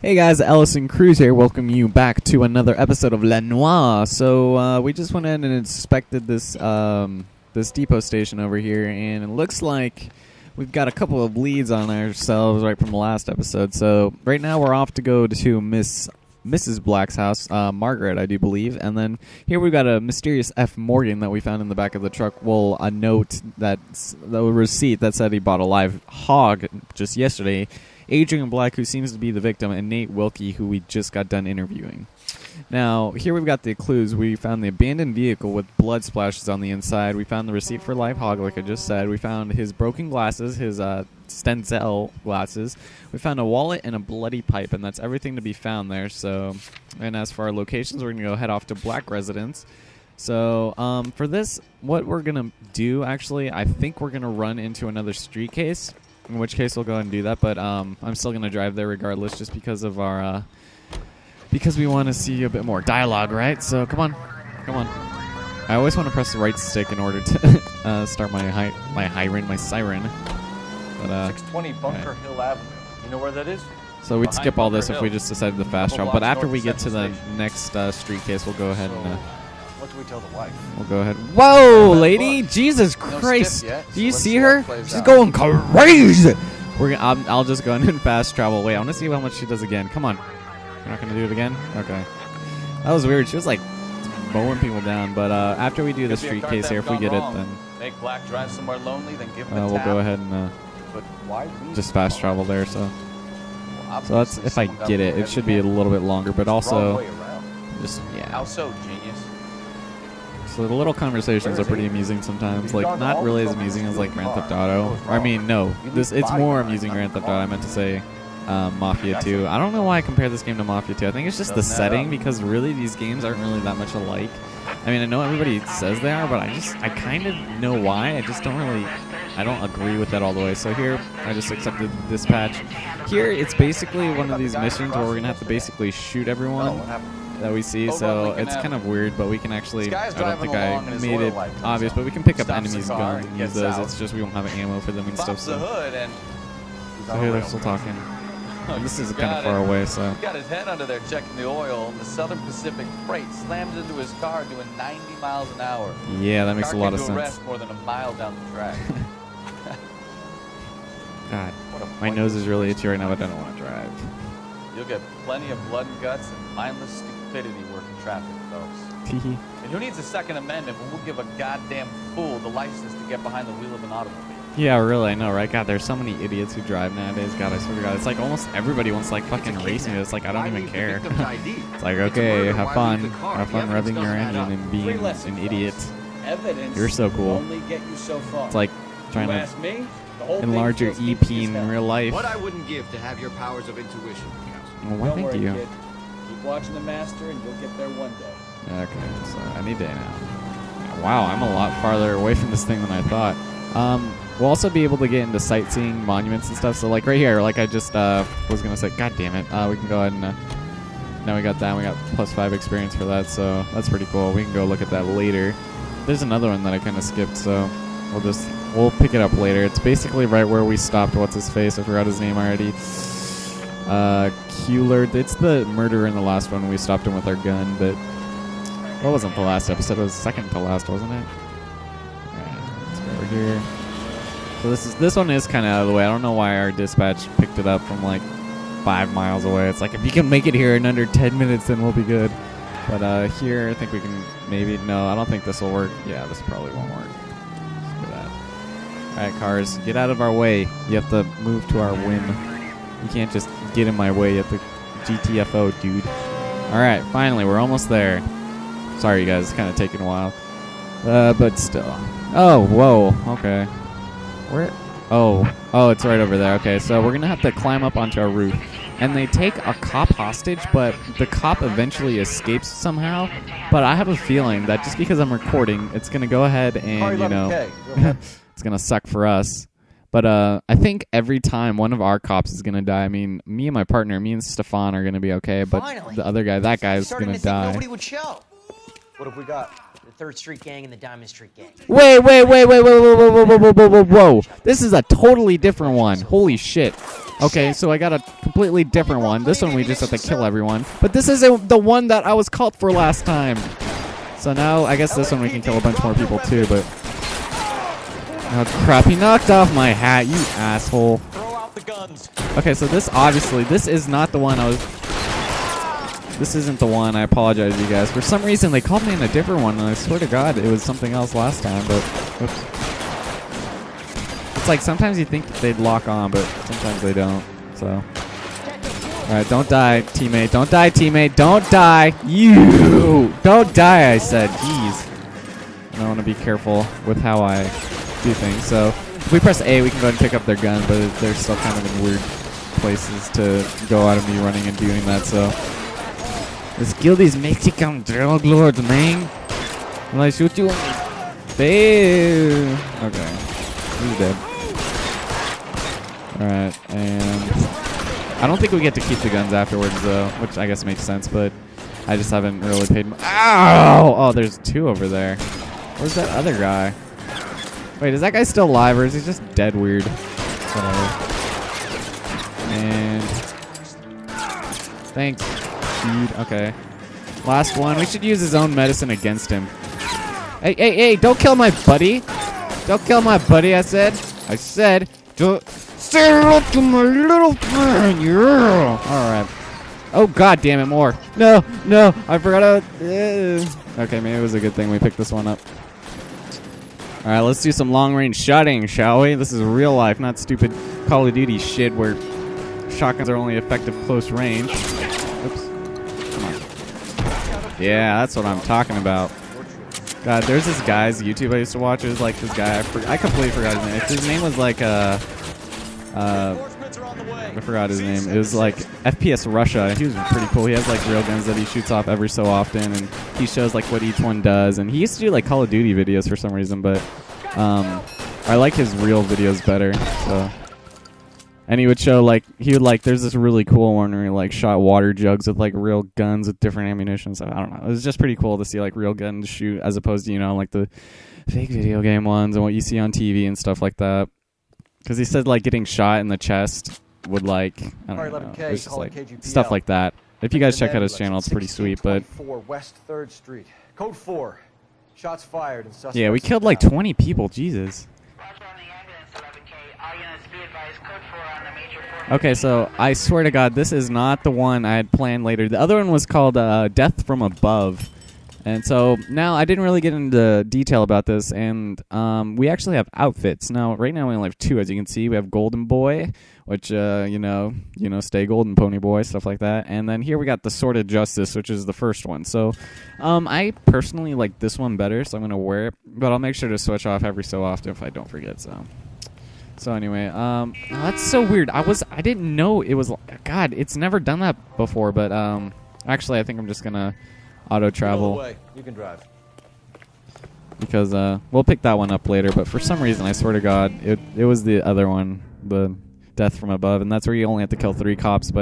Hey guys, Ellison Cruz here. Welcome you back to another episode of Noire. So we just went in and inspected this this depot station over here, and it looks like we've got a couple of leads on ourselves right from the last episode. So right now we're off to go to Mrs. Black's house, Margaret, I do believe. And then here we've got a mysterious F. Morgan that we found in the back of the truck. Well, a note, the receipt that said he bought a live hog just yesterday. Adrian Black, who seems to be the victim, and Nate Wilkie, who we just got done interviewing. Now, here we've got the clues. We found the abandoned vehicle with blood splashes on the inside. We found the receipt for live hog, like I just said. We found his broken glasses, his Stenzel glasses. We found a wallet and a bloody pipe, and that's everything to be found there. So, and as for our locations, we're going to go head off to Black residence. So, for this, what we're going to do, actually, I think we're going to run into another street case. In which case we'll go ahead and do that, but I'm still gonna drive there regardless, just because of our because we want to see a bit more dialogue, right? So come on. I always want to press the right stick in order to start my siren. But 620 Bunker right. Hill Avenue. You know where that is? So we'd skip all this if we just decided to fast travel. But after we get to the station. next street case, we'll go ahead and. What do we tell the wife? We'll go ahead. Whoa, lady! Jesus Christ! Do you see her? She's going crazy. I'll just go in and fast travel. Wait, I want to see how much she does again. Come on. You're not gonna do it again? Okay. That was weird. She was like mowing people down. But after we do the street case here, if we get it, then make Black drive somewhere lonely, then give him we'll go ahead and just fast travel there. So that's if I get it. It should be a little bit longer, but also just How so, genius? So the little conversations are pretty amusing sometimes. Like, not really as amusing as, like, Grand Theft Auto. I mean, no. It's more amusing Grand Theft Auto. I meant to say Mafia 2. I don't know why I compare this game to Mafia 2. I think it's just the setting, because really these games aren't really that much alike. I mean, I know everybody says they are, but I kind of know why. I just don't really... I don't agree with that all the way. So here, I just accepted dispatch. Here, it's basically one of these missions where we're going to have to basically shoot everyone that we see, so it's kind of weird, but we can actually, I don't think I made it obvious, but we can pick up enemies' guns and use those. It's just we won't have ammo for them and stuff. So here they're still talking. This is kind of far away, so. He got his head under there checking the oil, and the Southern Pacific Freight slams into his car doing 90 miles an hour. Yeah, that makes a lot of sense. Rest more than a mile down the track. God, my nose is really itchy right now, but I don't want to drive. You'll get plenty of blood and guts and mindless stupidity working traffic, folks. And who needs a Second Amendment when we'll give a goddamn fool the license to get behind the wheel of an automobile? Yeah, really, I know, right? God, there's so many idiots who drive nowadays. God, I swear to God. It's like almost everybody wants to, like, fucking race me. It's like, I don't even care. It's like, okay, have fun. Have fun revving your engine and being an idiot. You're so cool. It's like trying to enlarge your EP in real life. What I wouldn't give to have your powers of intuition. Well, why thank you. Kid. Keep watching the master and you'll get there one day. Okay, so any day now. Wow, I'm a lot farther away from this thing than I thought. We'll also be able to get into sightseeing monuments and stuff. So like right here, like I just was gonna say, God damn it, we can go ahead and now we got that. We got +5 experience for that, so that's pretty cool. We can go look at that later. There's another one that I kind of skipped, so we'll pick it up later. It's basically right where we stopped. What's his face? I forgot his name already. Keeler. It's the murderer in the last one. We stopped him with our gun, but well, it wasn't the last episode. It was second to last, wasn't it? Alright, let's go over here. So this one is kind of out of the way. I don't know why our dispatch picked it up from like 5 miles away. It's like, if you can make it here in under 10 minutes, then we'll be good. But here, I think we can maybe... No, I don't think this will work. Yeah, this probably won't work. Let's do that. Alright, cars, get out of our way. You have to move to our whim. You can't just get in my way. You have to GTFO, dude. Alright, finally, we're almost there. Sorry, you guys, it's kind of taking a while. But still. Oh, whoa, okay. Where? Oh, it's right over there. Okay, so we're going to have to climb up onto our roof. And they take a cop hostage, but the cop eventually escapes somehow. But I have a feeling that just because I'm recording, it's going to go ahead and, you know, it's going to suck for us. But I think every time one of our cops is going to die, I mean, me and my partner, me and Stefan are going to be okay, but the other guy, that guy's going to die. Nobody would show. What have we got? The 3rd Street Gang and the Diamond Street Gang. Wait. This is a totally different one. Holy shit. Okay, so I got a completely different one. This one we just have to kill everyone. But this isn't the one that I was called for last time. So now I guess this one we can kill a bunch more people too, but... Oh crap, he knocked off my hat, you asshole. Okay, so this obviously, this is not the one I was... This isn't the one, I apologize you guys. For some reason they called me in a different one, and I swear to God it was something else last time, but... Oops. It's like sometimes you think they'd lock on, but sometimes they don't, so... Alright, don't die, teammate. Don't die, teammate. Don't die. You! Don't die, I said. Jeez. I want to be careful with how I do things. So, if we press A, we can go ahead and pick up their gun, but they're still kind of in weird places to go out of me running and doing that, so... Let's kill these Mexican drug lords, man. Will I shoot you? Boo! Okay. He's dead. Alright, and... I don't think we get to keep the guns afterwards, though, which I guess makes sense, but I just haven't really paid... Ow! Oh, there's two over there. Where's that other guy? Wait, is that guy still alive, or is he just dead weird? Whatever. And... Thanks, dude. Okay. Last one. We should use his own medicine against him. Hey, hey, hey! Don't kill my buddy! Don't kill my buddy, I said! I said... Say hello to my little friend, yeah! Alright. Oh, god damn it, more. No, no, I forgot to... Okay, maybe it was a good thing we picked this one up. Alright, let's do some long-range shotting, shall we? This is real life, not stupid Call of Duty shit where shotguns are only effective close range. Oops. Come on. Yeah, that's what I'm talking about. God, there's this guy's YouTube I used to watch. It was like this guy. I completely forgot his name. His name was like I forgot his name. It was like FPS Russia. He was pretty cool. He has like real guns that he shoots off every so often, and he shows like what each one does. And he used to do like Call of Duty videos for some reason, but I like his real videos better. So. And he would show like there's this really cool one where he like shot water jugs with like real guns with different ammunition. So I don't know. It was just pretty cool to see like real guns shoot as opposed to, you know, like the fake video game ones and what you see on TV and stuff like that. Because he said like getting shot in the chest would like I don't know. It's just like stuff like that. If you guys check out his channel, it's pretty sweet. But West 3rd Street. Code 4. Shots fired and suspects. Yeah, we killed like 20 people. Jesus. Okay, so I swear to God, this is not the one I had planned later. The other one was called Death from Above. And so now I didn't really get into detail about this, and we actually have outfits. Now, right now we only have two, as you can see. We have Golden Boy, which, you know, stay golden, Pony Boy, stuff like that. And then here we got the Sword of Justice, which is the first one. So I personally like this one better, so I'm going to wear it. But I'll make sure to switch off every so often if I don't forget, So anyway, that's so weird. I didn't know it was... God, it's never done that before, but actually I think I'm just going to auto travel. You can drive. Because we'll pick that one up later, but for some reason, I swear to God, it was the other one, the Death from Above, and that's where you only have to kill 3 cops,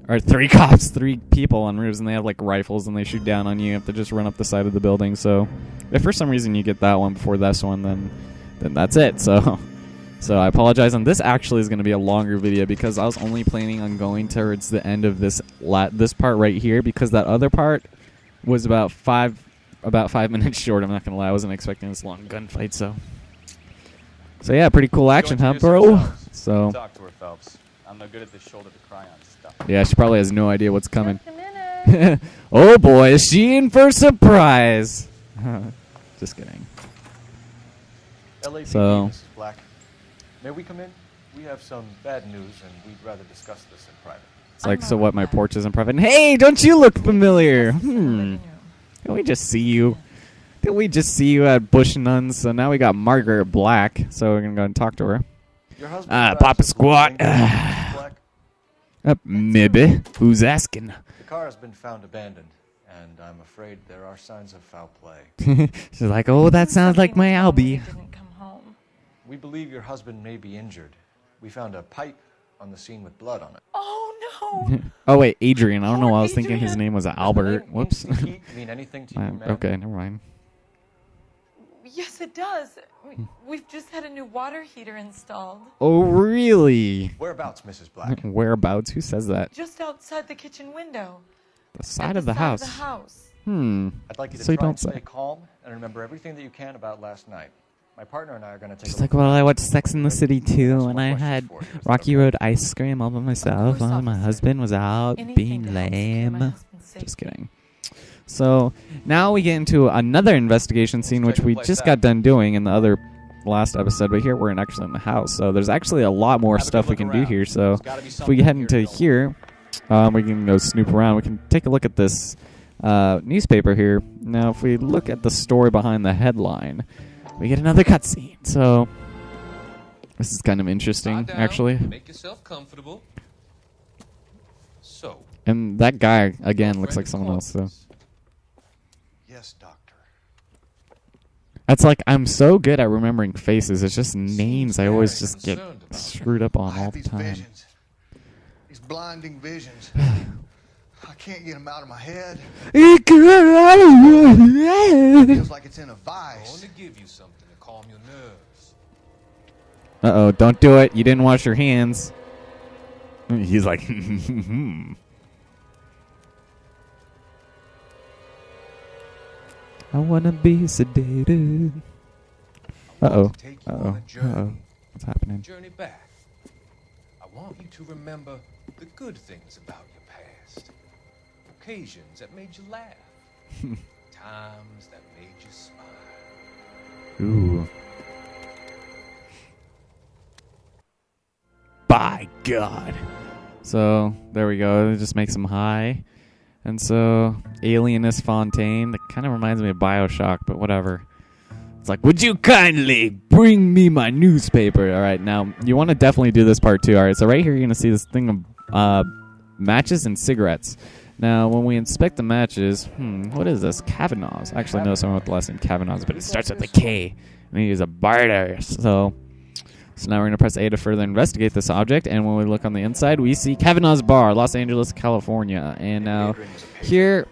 or 3 cops, 3 people on roofs, and they have like rifles and they shoot down on you. You have to just run up the side of the building. So if for some reason you get that one before this one, then that's it. So I apologize, and this actually is going to be a longer video because I was only planning on going towards the end of this part right here, because that other part was about 5 minutes short. I'm not going to lie, I wasn't expecting this long gunfight. So yeah, pretty cool action, huh, bro? So talk to her, Phelps. I'm no good at this shoulder to cry on stuff. Yeah, she probably has no idea what's coming. Oh boy, is she in for a surprise? Just kidding. LAPD, So. Mrs. Black. May we come in? We have some bad news, and we'd rather discuss this in private. It's like, so what, my porch is in private? Hey, don't you look familiar? Can we just see you? Did we just see you at Bush Nuns? So now we got Margaret Black, so we're going to go and talk to her. Your husband Papa Squat. Black? Maybe. Who's asking? The car has been found abandoned, and I'm afraid there are signs of foul play. She's like, oh, that sounds like my Albie. We believe your husband may be injured. We found a pipe on the scene with blood on it. Oh, no. Oh, wait, Adrian. I don't know why I was thinking his name was Albert. Whoops. Mean anything to you, ma'am? Okay, never mind. Yes, it does. We've just had a new water heater installed. Oh, really? Whereabouts, Mrs. Black? Whereabouts? Who says that? Just outside the kitchen window. The side of the house. Of the house. I'd like you to So you try don't and say. stay calm and remember everything that you can about last night. My partner and I are going to take Just a like, look well, at I watched Sex in the City too, and I questions had for you. Is that Rocky okay? Road ice cream all by myself while my husband was out Anything being to help secure my lame. husband's Just safety. kidding. So now we get into another investigation scene, which check the we place just out. got done doing in the other last episode, but here we're actually in the house. So there's actually a lot more Have a stuff good we can look do around. here. So There's gotta be if we something head here into to go here, we can go snoop around. We can take a look at this newspaper here. Now, if we look at the story behind the headline, we get another cutscene. So this is kind of interesting, Lie down, actually. Make yourself comfortable. So, And that guy, again, your looks friend like is someone else. So Cornelius. Yes, doctor. that's like, I'm so good at remembering faces. It's just names I always very just get concerned about screwed up on I all have the these time. visions. These blinding visions. I can't get them out of my head. It feels like it's in a I vice. want to give you something to calm your nerves. Uh-oh, don't do it. You didn't wash your hands. He's like, I wanna be sedated. Uh-oh. To take you on Uh-oh. a journey. Uh-oh. What's happening? Journey back. I want you to remember the good things about your past. Occasions that made you laugh. Times that made you smile. Ooh. By God. So, there we go. It just makes him high. And so, Alienist Fontaine, that kind of reminds me of Bioshock, but whatever. It's like, would you kindly bring me my newspaper? All right, now, you want to definitely do this part too. All right, so right here, you're going to see this thing of matches and cigarettes. Now, when we inspect the matches, what is this? Kavanaugh's. I actually know someone with the last name Kavanaugh's, but it starts with a K. And he is a barter. So now we're going to press A to further investigate this object. And when we look on the inside, we see Kavanaugh's Bar, Los Angeles, California. And now here,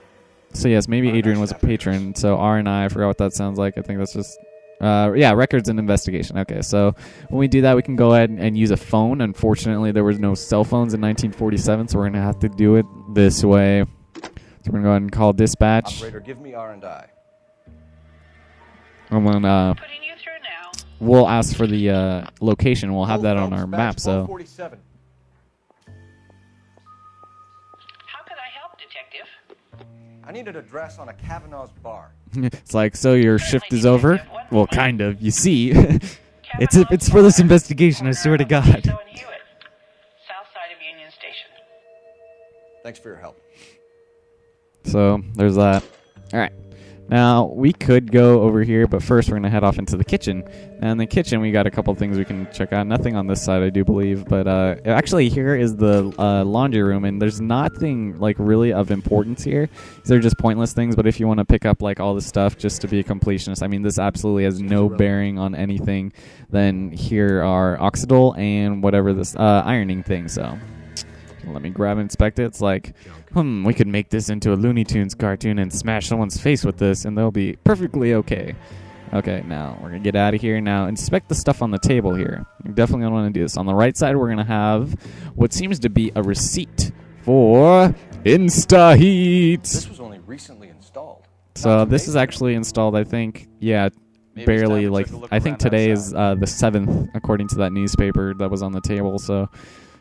so yes, maybe Adrian was a patron. So R and I forgot what that sounds like. I think that's just, records and investigation. Okay, so when we do that, we can go ahead and use a phone. Unfortunately, there was no cell phones in 1947, so we're going to have to do it this way. So we're going to go ahead and call dispatch. Operator, give me R&I. And then Putting you through now. we'll ask for the location. We'll have that on our Phelps, map. badge So 447. How can I help, Detective? I need an address on a Kavanaugh's bar. it's like, so your shift is over? Well, kind of. You see, it's for this investigation. I swear to God. South side of Union Station. Thanks for your help. So there's that. All right. Now we could go over here, but first we're gonna head off into the kitchen. Now in the kitchen we got a couple things we can check out. Nothing on this side, I do believe, but actually here is the laundry room, and there's nothing like really of importance here. These are just pointless things. But if you want to pick up like all this stuff just to be a completionist, I mean, this absolutely has no bearing on anything. Then here are Oxidol and whatever this ironing thing. So let me grab and inspect it. It's like, we could make this into a Looney Tunes cartoon and smash someone's face with this, and they'll be perfectly okay. Okay, now we're going to get out of here. Now, inspect the stuff on the table here. You're definitely going to want to do this. On the right side, we're going to have what seems to be a receipt for InstaHeat. This was only recently installed. So this is actually installed, I think, Maybe it's barely, time we like, took a look I think around today outside. is the 7th, according to that newspaper that was on the table. So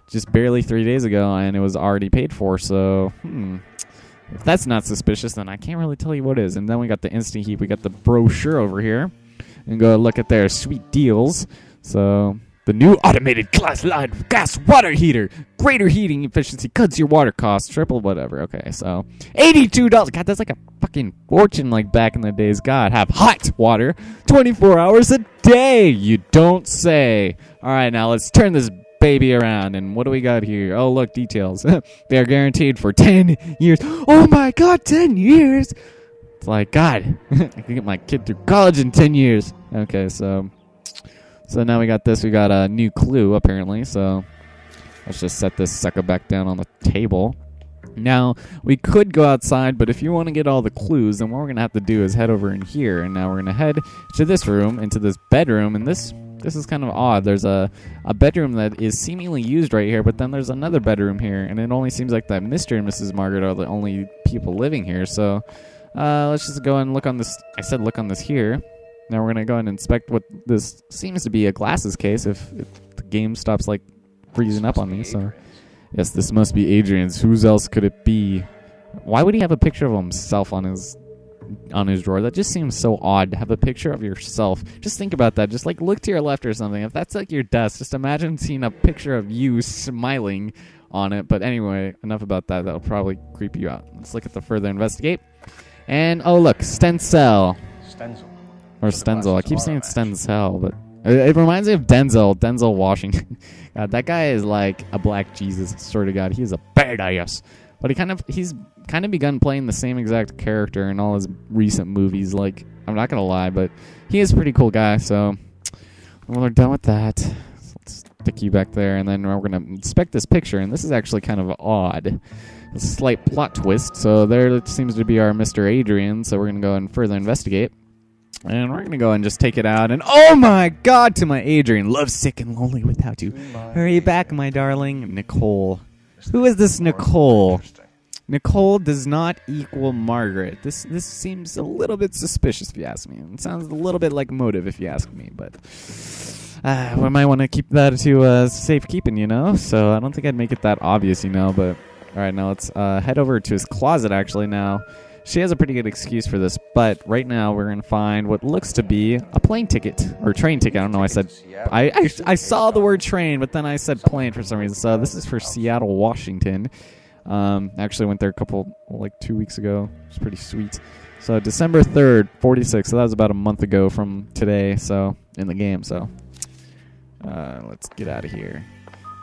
just barely 3 days ago, and it was already paid for. So, if that's not suspicious, then I can't really tell you what is. And then we got the Instant Heat. We got the brochure over here. And go look at their sweet deals. So, the new automated class line gas water heater. Greater heating efficiency. Cuts your water costs. Triple whatever. Okay, so $82. God, that's like a fucking fortune like back in the days. God, have hot water 24 hours a day. You don't say. All right, now let's turn this baby around. And what do we got here? Oh, look, details. They are guaranteed for 10 years. Oh my God, 10 years. It's like, God, I can get my kid through college in 10 years. Okay, so now we got this. We got a new clue, apparently. So let's just set this sucker back down on the table. And go ahead and call dispatch. Operator, give me R&I. All right, now let's turn this baby around. And what do we got here? Oh, look, details. They are guaranteed for 10 years. Okay, so now we got this. We got a new clue, apparently. So let's just set this sucker back down on the table. Now, we could go outside, but if you want to get all the clues, then what we're going to have to do is head over in here. And now we're going to head to this room, into this bedroom, and this is kind of odd. There's a bedroom that is seemingly used right here, but then there's another bedroom here, and it only seems like that Mr. and Mrs. Margaret are the only people living here. So let's just go and look on this. I said look on this here. Now we're going to go and inspect what this seems to be a glasses case if the game stops like freezing up on me. So yes, this must be Adrian's. Whose else could it be? Why would he have a picture of himself on his drawer? That just seems so odd to have a picture of yourself. Just think about that. Just like look to your left or something. If that's like your desk, just imagine seeing a picture of you smiling on it. But anyway, enough about that. That'll probably creep you out. Let's look at the further investigate. And oh look, Stencil. Or Stenzel. I keep saying Stencil, but it reminds me of Denzel Washington. God, that guy is like a black Jesus. Swear to God, he's a badass. But he's kind of begun playing the same exact character in all his recent movies. Like, I'm not gonna lie, but he is a pretty cool guy. So when we're done with that, so let's stick you back there, and then we're gonna inspect this picture. And this is actually kind of odd. A slight plot twist. So there seems to be our Mr. Adrian. So we're gonna go and further investigate. And we're going to go and just take it out. And oh my God, to my Adrian. Love sick and lonely without you. Hurry back, my darling. Nicole. Who is this Nicole? Nicole does not equal Margaret. This seems a little bit suspicious if you ask me. It sounds a little bit like motive if you ask me. But we might want to keep that to safekeeping, you know? So I don't think I'd make it that obvious, you know? But all right, now let's head over to his closet, actually, now. She has a pretty good excuse for this, but right now we're going to find what looks to be a plane ticket, or train ticket. I don't know, I said, I saw the word train, but then I said plane for some reason. So this is for Seattle, Washington. Actually went there 2 weeks ago. It's pretty sweet. So December 3rd, 46. So that was about a month ago from today, so in the game. So let's get out of here.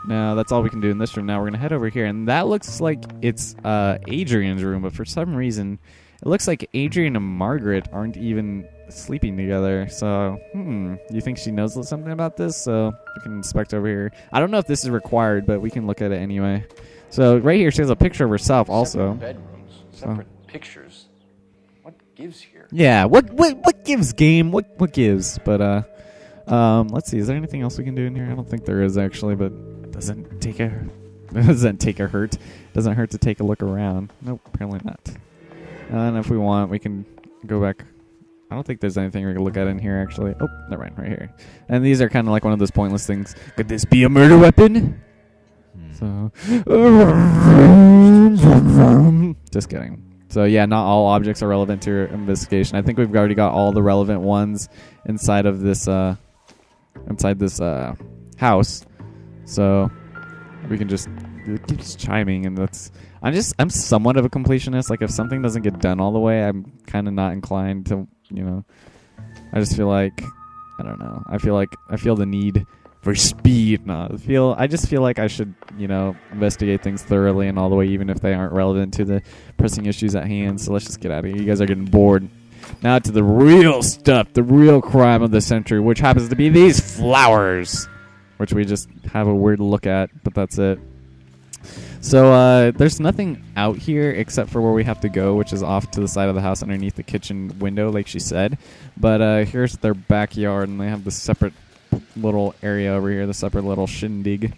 Now, that's all we can do in this room. Now we're going to head over here, and that looks like it's Adrian's room, but for some reason, it looks like Adrian and Margaret aren't even sleeping together. So, you think she knows something about this? So, we can inspect over here. I don't know if this is required, but we can look at it anyway. So, right here, she has a picture of herself also. Separate bedrooms, separate pictures. What gives here? Yeah, what gives, game? What gives? But, let's see, is there anything else we can do in here? I don't think there is, actually, but doesn't hurt to take a look around. Nope, apparently not. And if we want, we can go back. I don't think there's anything we can look at in here, actually. Oh, never mind, right here. And these are kind of like one of those pointless things. Could this be a murder weapon? So, just kidding. So yeah, not all objects are relevant to your investigation. I think we've already got all the relevant ones inside of this house. So we can just, it keeps chiming, and I'm somewhat of a completionist. Like if something doesn't get done all the way, I'm kind of not inclined to, you know. I just feel like, I don't know. I feel the need for speed. I just feel like I should, you know, investigate things thoroughly and all the way, even if they aren't relevant to the pressing issues at hand. So let's just get out of here. You guys are getting bored. Now to the real stuff, the real crime of the century, which happens to be these flowers, which we just have a weird look at, but that's it. So there's nothing out here except for where we have to go, which is off to the side of the house underneath the kitchen window, like she said. But here's their backyard, and they have the separate little area over here, the separate little shindig.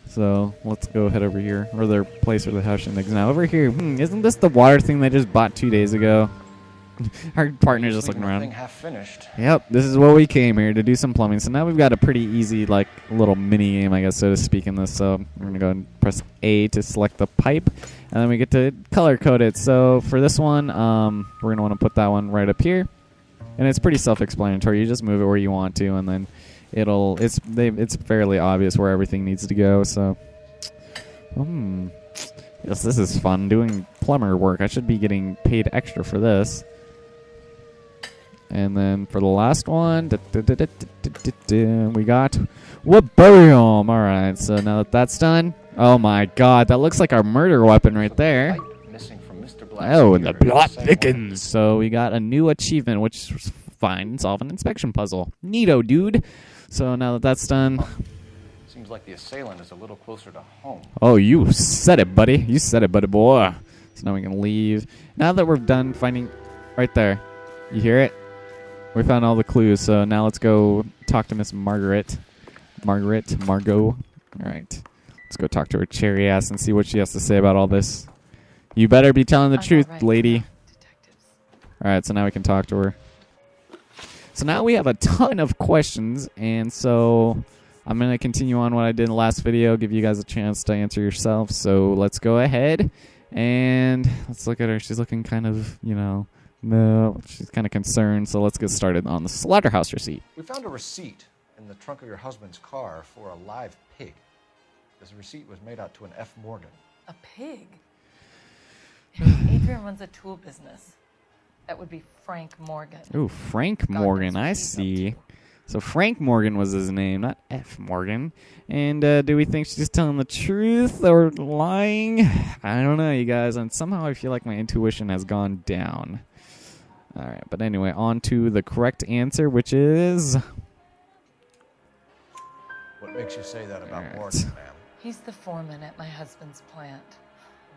So let's go head over here, or their place where they have shindigs. Now over here, isn't this the water thing they just bought 2 days ago? Our partner's just looking around. Half finished. Yep, this is what we came here to do, some plumbing. So now we've got a pretty easy, like, little mini game, I guess, so to speak, in this. So we're gonna go and press A to select the pipe, and then we get to color code it. So for this one, we're gonna want to put that one right up here, and it's pretty self-explanatory. You just move it where you want to, and then it's fairly obvious where everything needs to go. So, yes, this is fun doing plumber work. I should be getting paid extra for this. And then for the last one, we got Wabarium. Alright, so now that that's done, oh my god, that looks like our murder weapon right there. Oh, and the plot thickens. So we got a new achievement, which is find and solve an inspection puzzle. Neato, dude. So now that that's done, Seems like the assailant is a little closer to home. Oh, you said it, buddy. You said it, buddy boy. So now we can leave. Now that we're done finding... Right there. You hear it? We found all the clues, so now let's go talk to Miss Margaret. Margot. All right. Let's go talk to her cherry ass and see what she has to say about all this. You better be telling the truth, lady. All right, so now we can talk to her. So now we have a ton of questions, and so I'm going to continue on what I did in the last video, give you guys a chance to answer yourself. So let's go ahead, and let's look at her. She's looking kind of, no, she's kind of concerned, so let's get started on the slaughterhouse receipt. We found a receipt in the trunk of your husband's car for a live pig. This receipt was made out to an F. Morgan. A pig? If Adrian runs a tool business, that would be Frank Morgan. Ooh, Frank Morgan, I see. So Frank Morgan was his name, not F. Morgan. And do we think she's telling the truth or lying? I don't know, you guys. And somehow I feel like my intuition has gone down. All right, but anyway, on to the correct answer, which is... What makes you say that about Morgan, ma'am? He's the foreman at my husband's plant.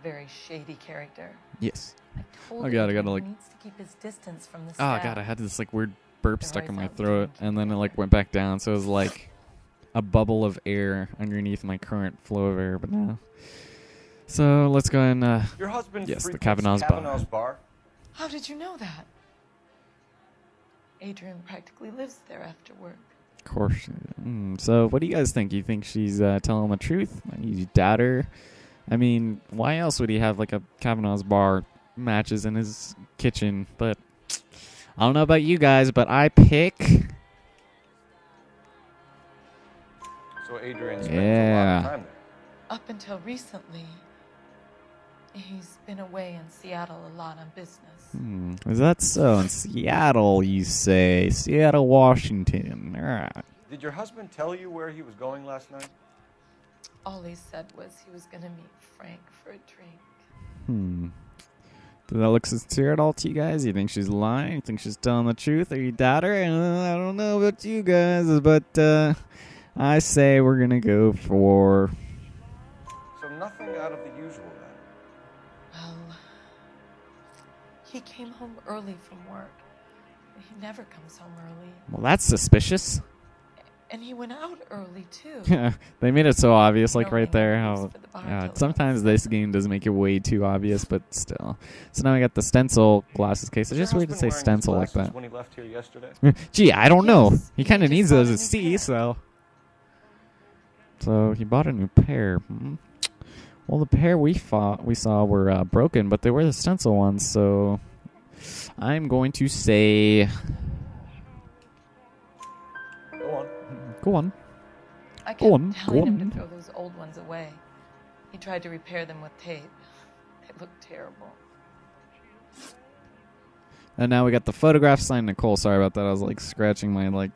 Very shady character. Yes. I told Oh god, I gotta he like... needs to keep his distance from the Oh staff. god, I had this like weird burp stuck in my throat, and then it like went back down, so it was like a bubble of air underneath my current flow of air, but no. So let's go and Your husband yes, the frequents Kavanaugh's bar. How did you know that? Adrian practically lives there after work. Of course. So what do you guys think? You think she's telling the truth? You doubt her? I mean, why else would he have like a Kavanaugh's bar matches in his kitchen? But I don't know about you guys, but I pick... So Adrian spends a lot of time there. Up until recently, he's been away in Seattle a lot on business. Is that so? In Seattle, you say. Seattle, Washington. All right. Did your husband tell you where he was going last night? All he said was he was going to meet Frank for a drink. Does that look sincere at all to you guys? You think she's lying? You think she's telling the truth? Or you doubt her? I don't know about you guys, but I say we're going to go for... So nothing out of the usual then? Well, he came home early from work. He never comes home early. Well, that's suspicious. And he went out early, too. They made it so obvious, like Nobody right there. knows How for the bar yeah, till sometimes this game does make it way too obvious, but still. So now I got the stencil glasses case. It's just weird to say stencil like that. When he left here yesterday? Gee, I don't know. He kind of just needs bought those a to new see, pair. so he bought a new pair. Well, the pair we saw were broken, but they were the stencil ones, so I'm going to say... Go on. I Go kept on, telling go him on. to throw those old ones away. He tried to repair them with tape. They looked terrible. And now we got the photograph signed Nicole. Sorry about that. I was like scratching my like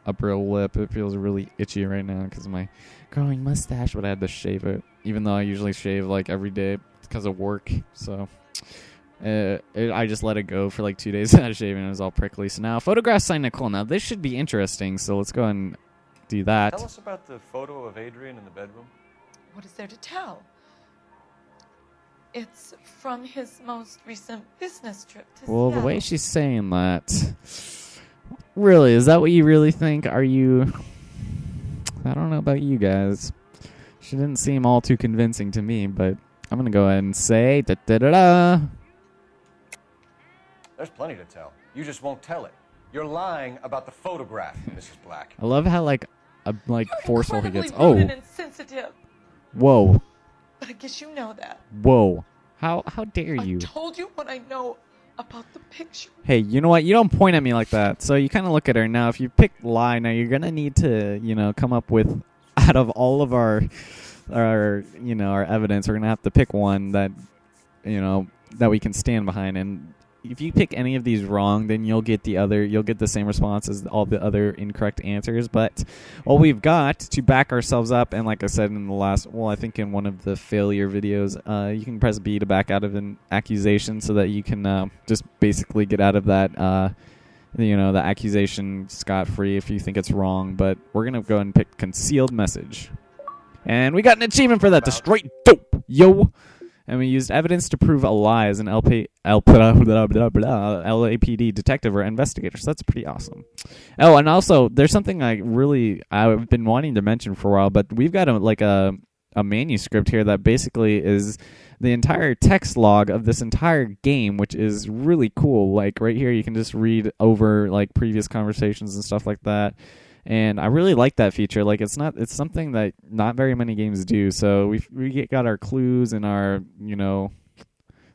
upper lip. It feels really itchy right now because of my growing mustache, but I had to shave it, even though I usually shave like every day because of work. So I just let it go for like 2 days without shaving. It was all prickly. So now photograph signed Nicole. Now this should be interesting. So let's go ahead and do that. Tell us about the photo of Adrian in the bedroom. What is there to tell? It's from his most recent business trip to Well, the Seattle. way she's saying that, really, is that what you really think? Are you... I don't know about you guys. She didn't seem all too convincing to me, but I'm going to go ahead and say... Da-da-da-da. There's plenty to tell. You just won't tell it. You're lying about the photograph, Mrs. Black. I love how, like forceful he gets. Incredibly Oh, rude and insensitive. whoa. But I guess you know that. Whoa. How dare you? I told you what I know about the picture. Hey, you know what? You don't point at me like that. So you kind of look at her now. If you pick lie, now you're gonna need to, come up with out of all of our evidence. We're gonna have to pick one that, that we can stand behind. And if you pick any of these wrong, then you'll get the same response as all the other incorrect answers. But what we've got to back ourselves up, and like I said in the last, I think in one of the failure videos, you can press B to back out of an accusation so that you can just basically get out of that, the accusation scot-free if you think it's wrong. But we're going to go ahead and pick concealed message. And we got an achievement for that. Destroy dope, yo. And we used evidence to prove a lie as an LAPD detective or investigator. So that's pretty awesome. Oh, and also, there's something I've been wanting to mention for a while, but we've got a manuscript here that basically is the entire text log of this entire game, which is really cool. Like right here, you can just read over like previous conversations and stuff like that. And I really like that feature. Like it's something that not very many games do. So we got our clues and our,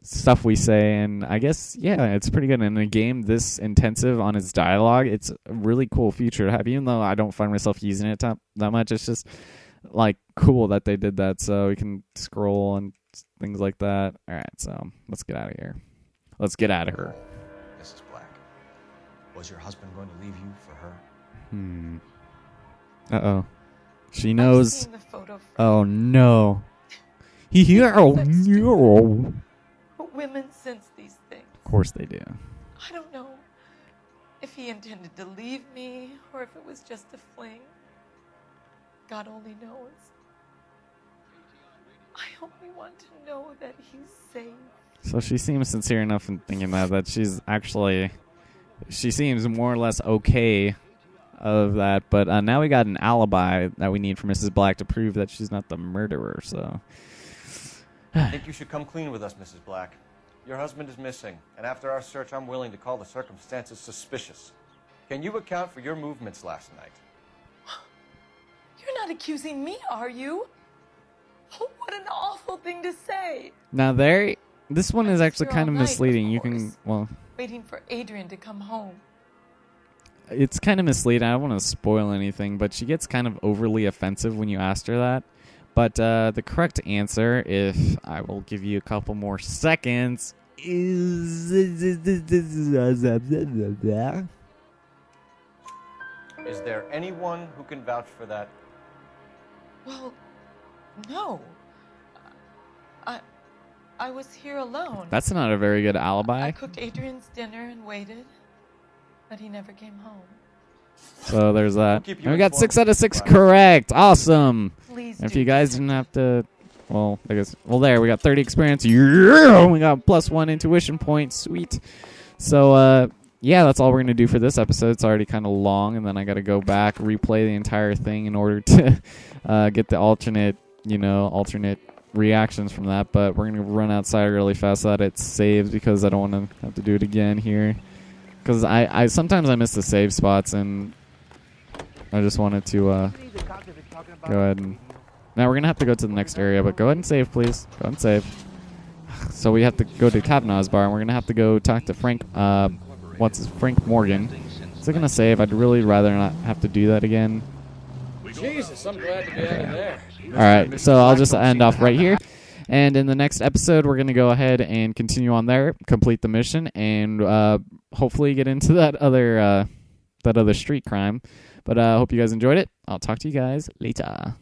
stuff we say, and I guess it's pretty good. In a game this intensive on its dialogue, it's a really cool feature to have, even though I don't find myself using it that much. It's just like cool that they did that, so we can scroll and things like that. All right, so let's get out of here. Let's get out of her. Mrs. Black, was your husband going to leave you for her? Uh-oh. She knows. I've seen the photo. Oh, no. Oh, no. Women sense these things. Of course they do. I don't know if he intended to leave me or if it was just a fling. God only knows. I only want to know that he's safe. So she seems sincere enough in thinking that she seems more or less okay of that, but now we got an alibi that we need for Mrs. Black to prove that she's not the murderer, so... I think you should come clean with us, Mrs. Black. Your husband is missing, and after our search, I'm willing to call the circumstances suspicious. Can you account for your movements last night? You're not accusing me, are you? Oh, what an awful thing to say. Now this one is actually kind of misleading. You can, waiting for Adrian to come home. It's kind of misleading. I don't want to spoil anything, but she gets kind of overly offensive when you asked her that. But the correct answer, if I will give you a couple more seconds, is... Is there anyone who can vouch for that? Well, no. I was here alone. That's not a very good alibi. I cooked Adrian's dinner and waited, but he never came home. So there's that. And we got 6 out of 6 correct. Awesome. Please and if you guys didn't have to, there, we got 30 experience. Yeah, we got +1 intuition point. Sweet. So, that's all we're going to do for this episode. It's already kind of long, and then I got to go back, replay the entire thing in order to get the alternate reactions from that. But we're going to run outside really fast so that it saves, because I don't want to have to do it again here. Because I sometimes I miss the save spots, and I just wanted to go ahead and... Now we're going to have to go to the next area, but go ahead and save, please. Go ahead and save. So we have to go to Kavanaugh's bar, and we're going to have to go talk to Frank... Frank Morgan. Is it going to save? I'd really rather not have to do that again. Jesus, I'm glad to be out of there. Alright, so I'll just end off right here. And in the next episode, we're going to go ahead and continue on there, complete the mission, and hopefully get into that other street crime. But I hope you guys enjoyed it. I'll talk to you guys later.